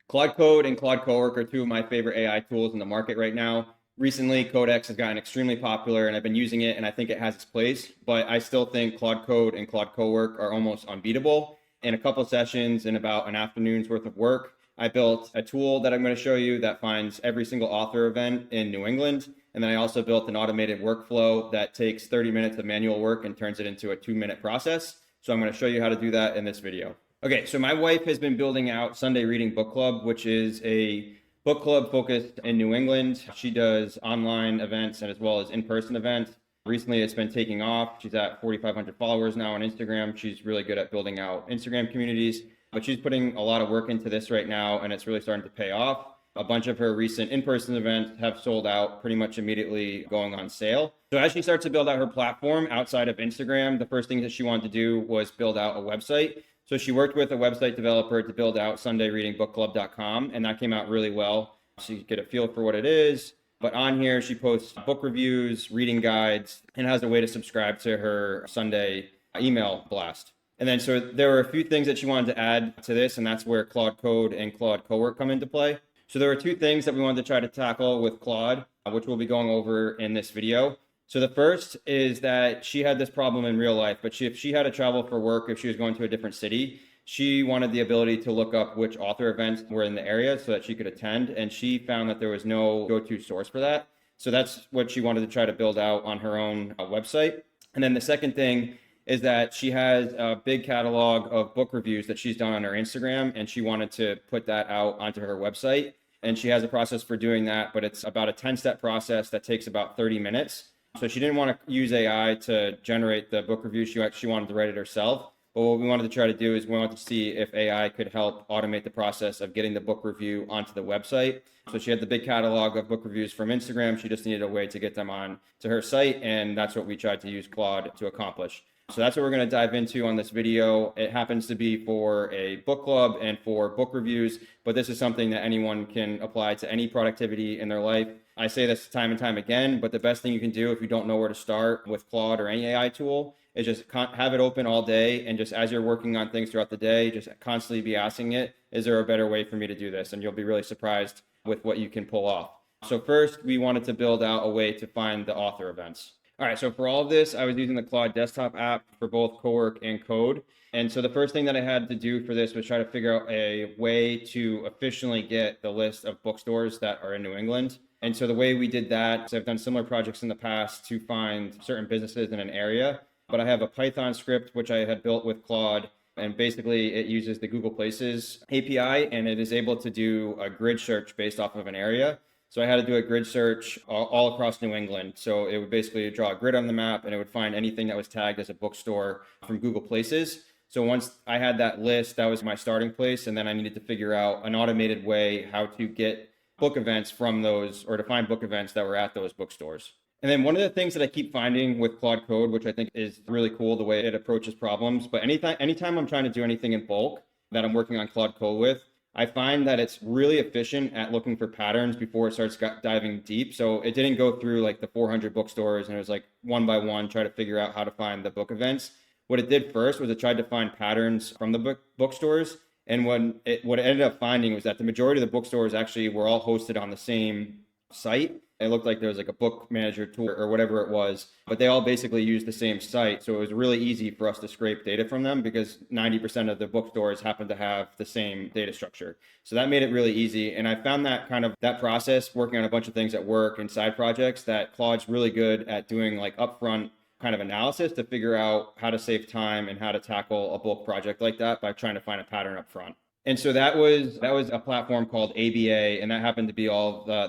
Claude Code and Claude Cowork are two of my favorite AI tools in the market right now. Recently, Codex has gotten extremely popular and I've been using it and I think it has its place, but I still think Claude Code and Claude Cowork are almost unbeatable. In a couple sessions, in about an afternoon's worth of work, I built a tool that I'm going to show you that finds every single author event in New England. And then I also built an automated workflow that takes 30 minutes of manual work and turns it into a 2-minute process. So I'm going to show you how to do that in this video. Okay, so my wife has been building out Sunday Reading Book Club, which is a book club focused in New England. She does online events and as well as in-person events. Recently, it's been taking off. She's at 4,500 followers now on Instagram. She's really good at building out Instagram communities, but she's putting a lot of work into this right now, and it's really starting to pay off. A bunch of her recent in-person events have sold out pretty much immediately, going on sale. So as she starts to build out her platform outside of Instagram, the first thing that she wanted to do was build out a website. So she worked with a website developer to build out sundayreadingbookclub.com, and that came out really well. So you get a feel for what it is. But on here, she posts book reviews, reading guides, and has a way to subscribe to her Sunday email blast. And then so there were a few things that she wanted to add to this, and that's where Claude Code and Claude Cowork come into play. So there were two things that we wanted to try to tackle with Claude, which we'll be going over in this video. So the first is that she had this problem in real life, but if she had to travel for work, if she was going to a different city, she wanted the ability to look up which author events were in the area so that she could attend. And she found that there was no go-to source for that. So that's what she wanted to try to build out on her own website. And then the second thing is that she has a big catalog of book reviews that she's done on her Instagram, and she wanted to put that out onto her website. And she has a process for doing that, but it's about a 10-step process that takes about 30 minutes. So she didn't want to use AI to generate the book review. She actually wanted to write it herself. But what we wanted to try to do is we wanted to see if AI could help automate the process of getting the book review onto the website. So she had the big catalog of book reviews from Instagram. She just needed a way to get them on to her site. And that's what we tried to use Claude to accomplish. So that's what we're going to dive into on this video. It happens to be for a book club and for book reviews, but this is something that anyone can apply to any productivity in their life. I say this time and time again, but the best thing you can do if you don't know where to start with Claude or any AI tool is just have it open all day, and just as you're working on things throughout the day, just constantly be asking it, is there a better way for me to do this? And you'll be really surprised with what you can pull off. So first, we wanted to build out a way to find the author events. All right, so for all of this, I was using the Claude desktop app for both Cowork and Code. And so the first thing that I had to do for this was try to figure out a way to efficiently get the list of bookstores that are in New England. And so the way we did that, so I've done similar projects in the past to find certain businesses in an area, but I have a Python script, which I had built with Claude. And basically it uses the Google Places API, and it is able to do a grid search based off of an area. So I had to do a grid search all across New England. So it would basically draw a grid on the map, and it would find anything that was tagged as a bookstore from Google Places. So once I had that list, that was my starting place. And then I needed to figure out an automated way how to get book events from those, or to find book events that were at those bookstores. And then one of the things that I keep finding with Claude Code, which I think is really cool, the way it approaches problems, but anytime I'm trying to do anything in bulk that I'm working on Claude Code with, I find that it's really efficient at looking for patterns before it starts diving deep. So it didn't go through like the 400 bookstores and it was like one by one, try to figure out how to find the book events. What it did first was it tried to find patterns from the bookstores. And what it ended up finding was that the majority of the bookstores actually were all hosted on the same site. It looked like there was like a book manager tool or whatever it was, but they all basically used the same site. So it was really easy for us to scrape data from them because 90% of the bookstores happen to have the same data structure. So that made it really easy. And I found that process working on a bunch of things at work and side projects, that Claude's really good at doing like upfront kind of analysis to figure out how to save time and how to tackle a bulk project like that by trying to find a pattern up front. And so that was a platform called ABA, and that happened to be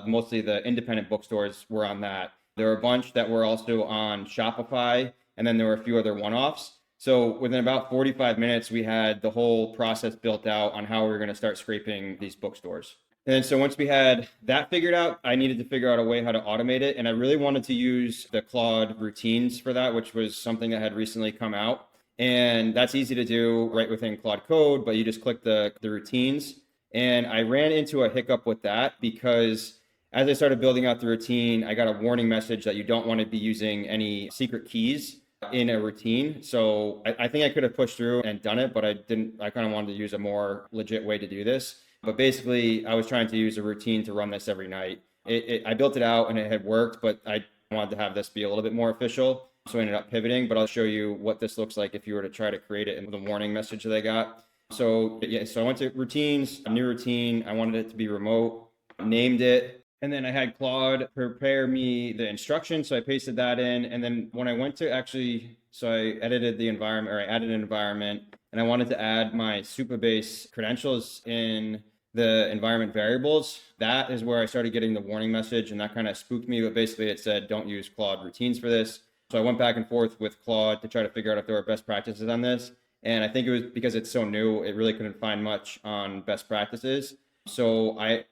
mostly the independent bookstores were on that. There were a bunch that were also on Shopify, and then there were a few other one-offs. So within about 45 minutes, we had the whole process built out on how we were going to start scraping these bookstores. And so once we had that figured out, I needed to figure out a way how to automate it. And I really wanted to use the Claude Routines for that, which was something that had recently come out. And that's easy to do right within Claude Code, but you just click the routines. And I ran into a hiccup with that because as I started building out the routine, I got a warning message that you don't want to be using any secret keys in a routine. So I think I could have pushed through and done it, but I didn't. I kind of wanted to use a more legit way to do this. But basically, I was trying to use a routine to run this every night. I built it out and it had worked, but I wanted to have this be a little bit more official. So I ended up pivoting, but I'll show you what this looks like if you were to try to create it in the warning message that I got. So yeah, so I went to routines, a new routine. I wanted it to be remote, named it. And then I had Claude prepare me the instructions. So I pasted that in. And then when I went to so I edited the environment, or I added an environment, and I wanted to add my Supabase credentials in the environment variables. That is where I started getting the warning message, and that kind of spooked me. But basically it said, don't use Claude routines for this. So I went back and forth with Claude to try to figure out if there were best practices on this. And I think it was because it's so new, it really couldn't find much on best practices. So I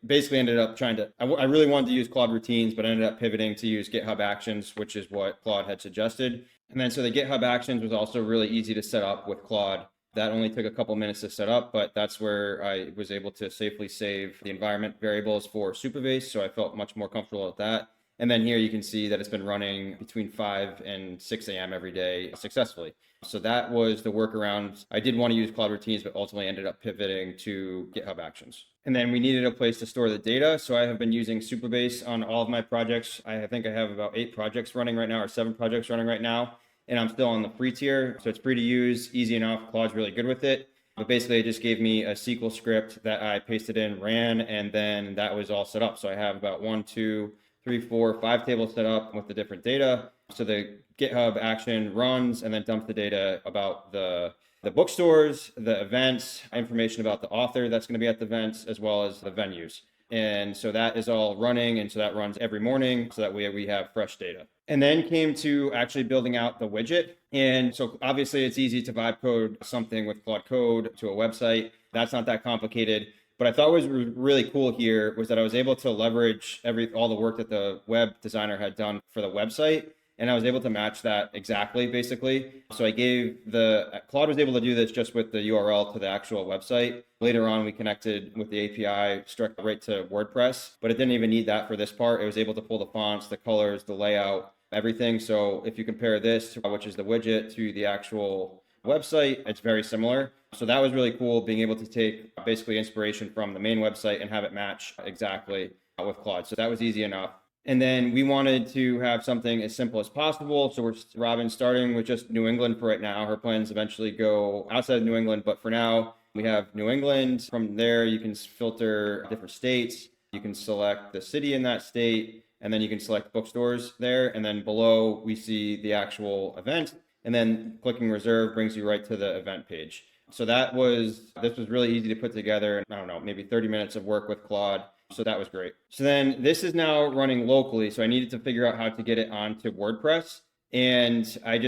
basically ended up I really wanted to use Claude Routines, but I ended up pivoting to use GitHub Actions, which is what Claude had suggested. And then so the GitHub Actions was also really easy to set up with Claude. That only took a couple minutes to set up, but that's where I was able to safely save the environment variables for Supabase. So I felt much more comfortable with that. And then here you can see that it's been running between 5 and 6 a.m. every day successfully. So that was the workaround. I did want to use Claude Routines, but ultimately ended up pivoting to GitHub Actions. And then we needed a place to store the data. So I have been using Supabase on all of my projects. I think I have about 8 projects running right now, or 7 projects running right now. And I'm still on the free tier. So it's free to use, easy enough. Claude's really good with it. But basically, it just gave me a SQL script that I pasted in, ran, and then that was all set up. So I have about 1, 2, 3, 4, 5 tables set up with the different data. So the GitHub action runs and then dumps the data about the bookstores, the events, information about the author that's going to be at the events, as well as the venues. And so that is all running. And so that runs every morning. So that way we have fresh data. And then came to actually building out the widget. And so obviously it's easy to vibe code something with Claude Code to a website. That's not that complicated. But I thought was really cool here was that I was able to leverage all the work that the web designer had done for the website. And I was able to match that exactly, basically. So I gave Claude was able to do this just with the URL to the actual website. Later on, we connected with the API straight right to WordPress, but it didn't even need that for this part. It was able to pull the fonts, the colors, the layout, everything. So if you compare this, which is the widget, to the actual website, it's very similar. So that was really cool, being able to take basically inspiration from the main website and have it match exactly with Claude. So that was easy enough. And then we wanted to have something as simple as possible. So Robin's starting with just New England for right now. Her plans eventually go outside of New England, but for now we have New England. From there, you can filter different states. You can select the city in that state, and then you can select bookstores there. And then below we see the actual event, and then clicking reserve brings you right to the event page. So this was really easy to put together. I don't know, maybe 30 minutes of work with Claude. So that was great. So then this is now running locally. So I needed to figure out how to get it onto WordPress. And I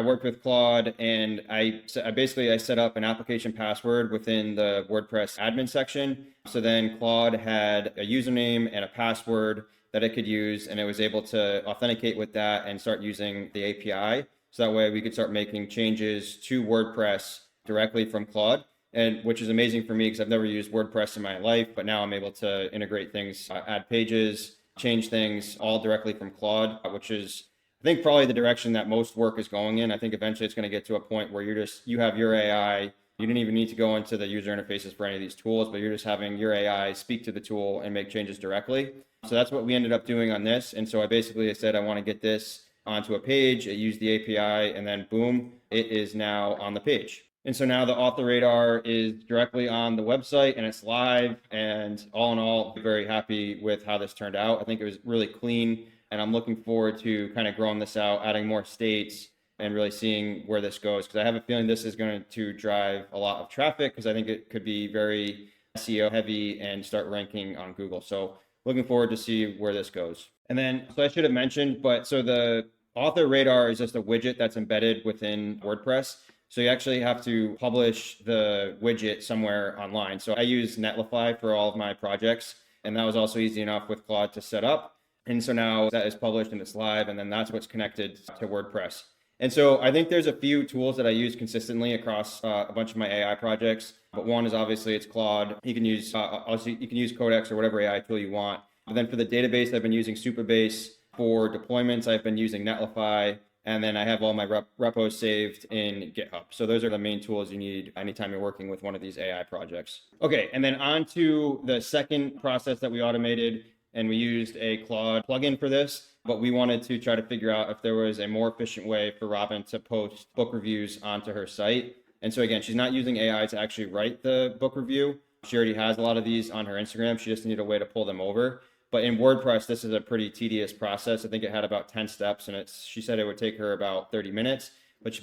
worked with Claude, and I set up an application password within the WordPress admin section. So then Claude had a username and a password that it could use, and it was able to authenticate with that and start using the API. So that way we could start making changes to WordPress directly from Claude. And which is amazing for me because I've never used WordPress in my life, but now I'm able to integrate things, add pages, change things all directly from Claude, which is, I think, probably the direction that most work is going in. I think eventually it's going to get to a point where you have your AI. You didn't even need to go into the user interfaces for any of these tools, but you're just having your AI speak to the tool and make changes directly. So that's what we ended up doing on this. And so I said, I want to get this onto a page. It used the API, and then boom, it is now on the page. And so now the author radar is directly on the website and it's live, and all in all, very happy with how this turned out. I think it was really clean, and I'm looking forward to kind of growing this out, adding more states, and really seeing where this goes, because I have a feeling this is going to drive a lot of traffic, because I think it could be very SEO heavy and start ranking on Google. So looking forward to see where this goes. And then, so I should have mentioned, so the author radar is just a widget that's embedded within WordPress. So you actually have to publish the widget somewhere online. So I use Netlify for all of my projects, and that was also easy enough with Claude to set up. And so now that is published and it's live, and then that's what's connected to WordPress. And so I think there's a few tools that I use consistently across a bunch of my AI projects. But one is obviously it's Claude. You can use Codex or whatever AI tool you want. But then for the database, I've been using Supabase. For deployments, I've been using Netlify. And then I have all my repos saved in GitHub. So those are the main tools you need anytime you're working with one of these AI projects. Okay, and then on to the second process that we automated, and we used a Claude plugin for this, but we wanted to try to figure out if there was a more efficient way for Robin to post book reviews onto her site. And so again, she's not using AI to actually write the book review. She already has a lot of these on her Instagram. She just needed a way to pull them over. But in WordPress, this is a pretty tedious process. I think it had about 10 steps, and she said it would take her about 30 minutes. But she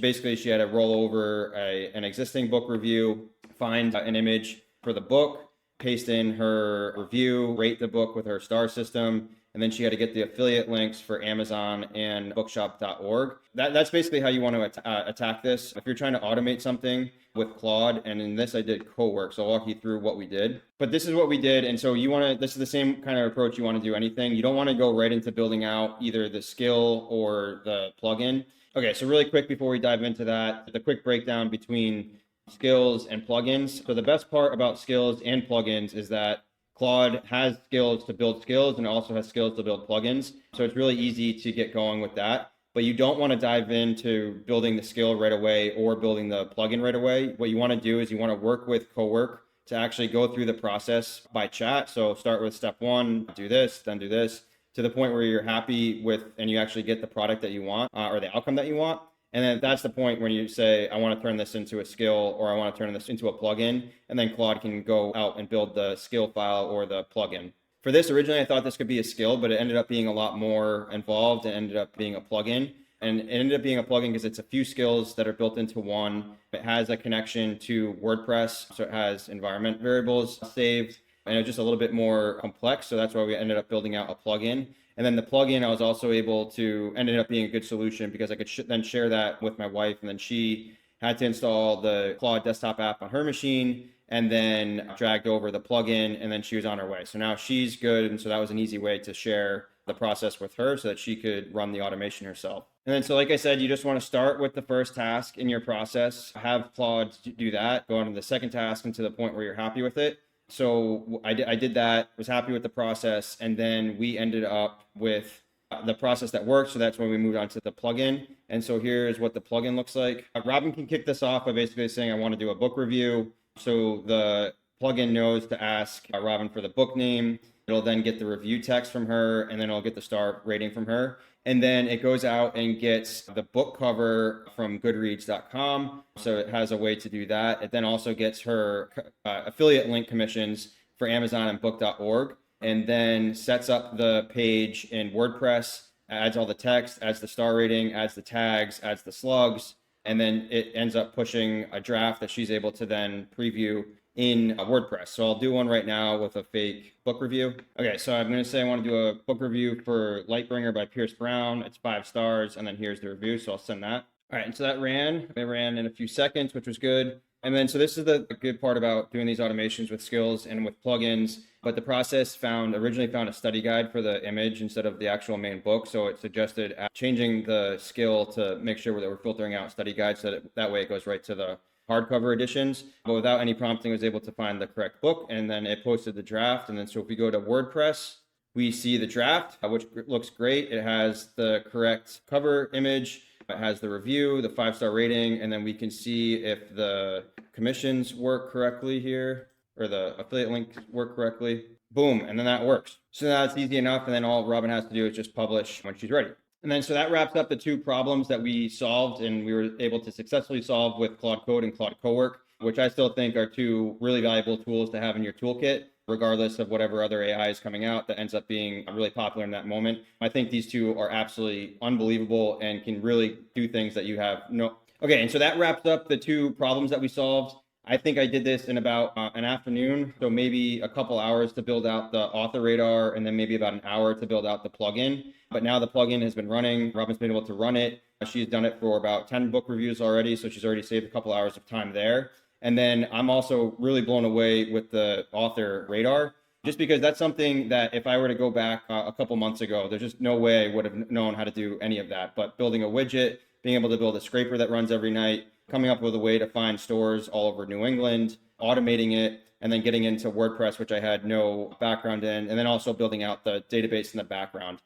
had to roll over an existing book review, find an image for the book, paste in her review, rate the book with her star system, and then she had to get the affiliate links for Amazon and bookshop.org. That's basically how you want to attack this. If you're trying to automate something with Claude, and in this I did Cowork, so I'll walk you through what we did. But this is what we did, and so this is the same kind of approach you want to do anything. You don't want to go right into building out either the skill or the plugin. Okay, so really quick before we dive into that, the quick breakdown between skills and plugins. So the best part about skills and plugins is that Claude has skills to build skills and also has skills to build plugins. So it's really easy to get going with that. But you don't want to dive into building the skill right away or building the plugin right away. What you want to do is you want to work with Cowork to actually go through the process by chat. So start with step 1, do this, then do this, to the point where you're happy with and you actually get the product that you want or the outcome that you want. And then that's the point when you say, I want to turn this into a skill or I want to turn this into a plugin. And then Claude can go out and build the skill file or the plugin. For this, originally, I thought this could be a skill, but it ended up being a lot more involved. It ended up being a plugin. And it ended up being a plugin because it's a few skills that are built into one. It has a connection to WordPress. So it has environment variables saved. And it's just a little bit more complex. So that's why we ended up building out a plugin. And then the plugin, I was also able to, ended up being a good solution because I could then share that with my wife. And then she had to install the Claude desktop app on her machine and then dragged over the plugin, and then she was on her way. So now she's good. And so that was an easy way to share the process with her so that she could run the automation herself. And then, so like I said, you just want to start with the first task in your process, have Claude do that, go on to the second task and to the point where you're happy with it. So I did that, was happy with the process, and then we ended up with the process that worked. So that's when we moved on to the plugin. And so here's what the plugin looks like. Robin can kick this off by basically saying, I want to do a book review. So the plugin knows to ask Robin for the book name. It'll then get the review text from her, and then it'll get the star rating from her. And then it goes out and gets the book cover from goodreads.com. So it has a way to do that. It then also gets her affiliate link commissions for Amazon and book.org, and then sets up the page in WordPress, adds all the text, adds the star rating, adds the tags, adds the slugs, and then it ends up pushing a draft that she's able to then preview in WordPress. So I'll do one right now with a fake book review. Okay, so I'm going to say I want to do a book review for Lightbringer by Pierce Brown. It's 5 stars, and then here's the review, so I'll send that. All right, and so that ran. It ran in a few seconds, which was good. And then, so this is the good part about doing these automations with skills and with plugins. But the process originally found a study guide for the image instead of the actual main book. So it suggested changing the skill to make sure that we're filtering out study guides so that way it goes right to the hardcover editions. But without any prompting, I was able to find the correct book, and then it posted the draft. And then, so if we go to WordPress, we see the draft, which looks great. It has the correct cover image. It has the review, the 5-star rating, and then we can see if the commissions work correctly here, or the affiliate links work correctly. Boom, and then that works. So now it's easy enough, and then all Robin has to do is just publish when she's ready. And then, so that wraps up the 2 problems that we solved and we were able to successfully solve with Claude Code and Claude Cowork, which I still think are 2 really valuable tools to have in your toolkit, regardless of whatever other AI is coming out that ends up being really popular in that moment. I think these 2 are absolutely unbelievable and can really do things that you have no. Okay, and so that wraps up the 2 problems that we solved. I think I did this in about an afternoon, so maybe a couple hours to build out the author radar, and then maybe about an hour to build out the plugin. But now the plugin has been running. Robin's been able to run it. She's done it for about 10 book reviews already, so she's already saved a couple hours of time there. And then I'm also really blown away with the author radar, just because that's something that if I were to go back a couple months ago, there's just no way I would have known how to do any of that. But building a widget, being able to build a scraper that runs every night, coming up with a way to find stores all over New England, automating it, and then getting into WordPress, which I had no background in, and then also building out the database in the background.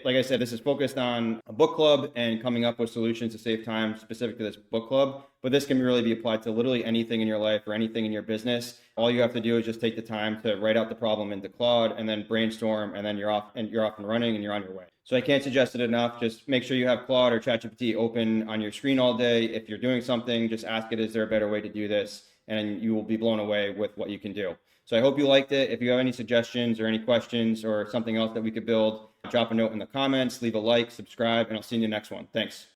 like I said, this is focused on a book club and coming up with solutions to save time specific to this book club. But this can really be applied to literally anything in your life or anything in your business. All you have to do is just take the time to write out the problem into Claude and then brainstorm, and then you're off and running and you're on your way. So I can't suggest it enough. Just make sure you have Claude or ChatGPT open on your screen all day. If you're doing something, just ask it, is there a better way to do this? And you will be blown away with what you can do. So I hope you liked it. If you have any suggestions or any questions or something else that we could build, drop a note in the comments, leave a like, subscribe, and I'll see you in the next one. Thanks.